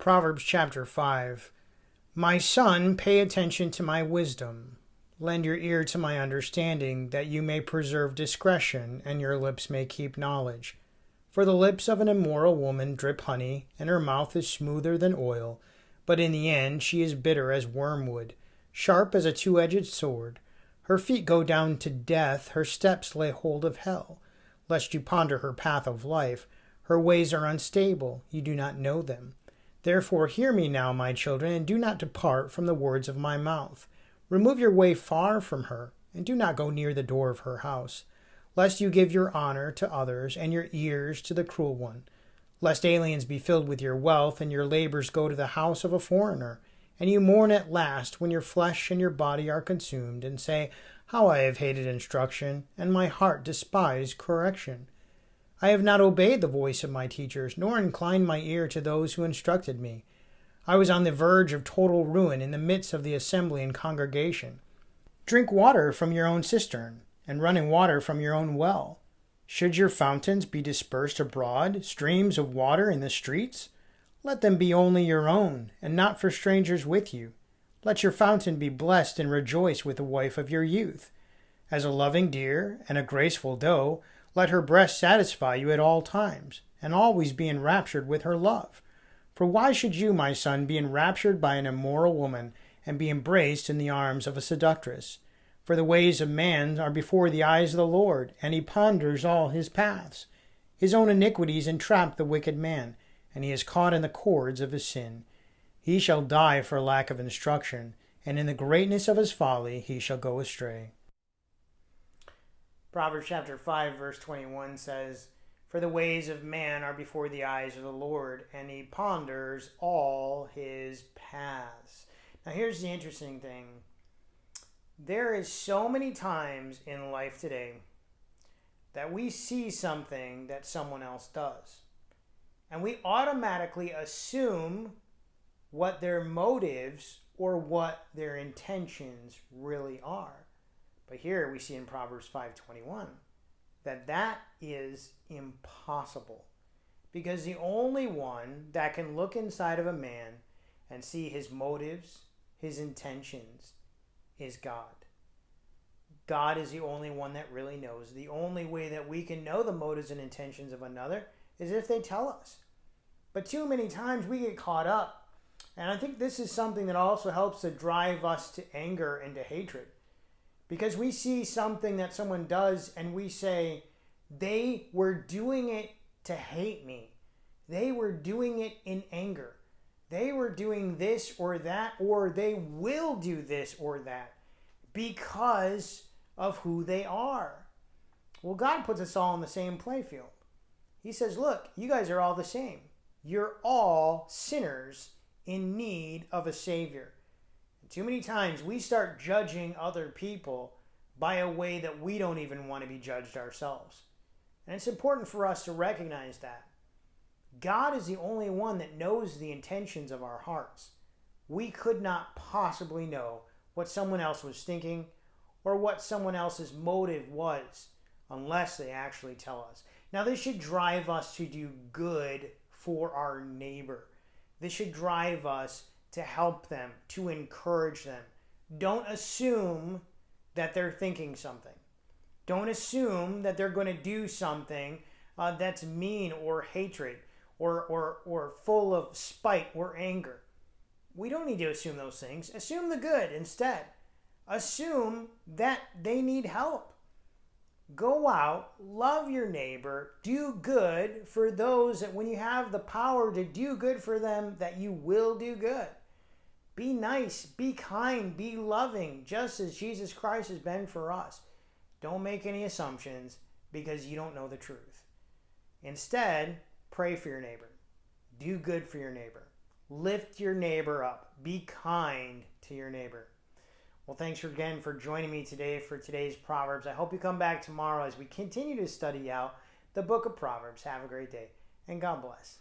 Proverbs chapter 5. My son, pay attention to my wisdom. Lend your ear to my understanding, that you may preserve discretion, and your lips may keep knowledge. For the lips of an immoral woman drip honey, and her mouth is smoother than oil, but in the end she is bitter as wormwood, sharp as a two-edged sword. Her feet go down to death, her steps lay hold of hell. Lest you ponder her path of life, her ways are unstable, you do not know them. Therefore hear me now, my children, and do not depart from the words of my mouth. Remove your way far from her, and do not go near the door of her house, lest you give your honor to others, and your ears to the cruel one. Lest aliens be filled with your wealth, and your labors go to the house of a foreigner, and you mourn at last when your flesh and your body are consumed, and say, How I have hated instruction, and my heart despised correction. I have not obeyed the voice of my teachers, nor inclined my ear to those who instructed me. I was on the verge of total ruin in the midst of the assembly and congregation. Drink water from your own cistern, and running water from your own well. Should your fountains be dispersed abroad, streams of water in the streets? Let them be only your own, and not for strangers with you. Let your fountain be blessed, and rejoice with the wife of your youth. As a loving deer and a graceful doe, let her breast satisfy you at all times, and always be enraptured with her love. For why should you, my son, be enraptured by an immoral woman, and be embraced in the arms of a seductress? For the ways of man are before the eyes of the Lord, and he ponders all his paths. His own iniquities entrap the wicked man, and he is caught in the cords of his sin. He shall die for lack of instruction, and in the greatness of his folly he shall go astray. Proverbs chapter 5 verse 21 says, For the ways of man are before the eyes of the Lord, and he ponders all his paths. Now here's the interesting thing. There is so many times in life today that we see something that someone else does, and we automatically assume what their motives or what their intentions really are. But here we see in Proverbs 5:21 that is impossible, because the only one that can look inside of a man and see his motives, his intentions, is God. God is the only one that really knows. The only way that we can know the motives and intentions of another is if they tell us. But too many times we get caught up. And I think this is something that also helps to drive us to anger and to hatred. Because we see something that someone does and we say, they were doing it to hate me. They were doing it in anger. They were doing this or that, or they will do this or that because of who they are. Well, God puts us all in the same playfield. He says, look, you guys are all the same. You're all sinners in need of a Savior. Too many times we start judging other people by a way that we don't even want to be judged ourselves. And it's important for us to recognize that. God is the only one that knows the intentions of our hearts. We could not possibly know what someone else was thinking or what someone else's motive was unless they actually tell us. Now, this should drive us to do good for our neighbor. This should drive us to help them, to encourage them. Don't assume that they're thinking something. Don't assume that they're going to do something that's mean or hatred or full of spite or anger. We don't need to assume those things. Assume the good instead. Assume that they need help. Go out, love your neighbor, do good for those that when you have the power to do good for them, that you will do good. Be nice, be kind, be loving, just as Jesus Christ has been for us. Don't make any assumptions because you don't know the truth. Instead, pray for your neighbor. Do good for your neighbor. Lift your neighbor up. Be kind to your neighbor. Well, thanks again for joining me today for today's Proverbs. I hope you come back tomorrow as we continue to study out the book of Proverbs. Have a great day, and God bless.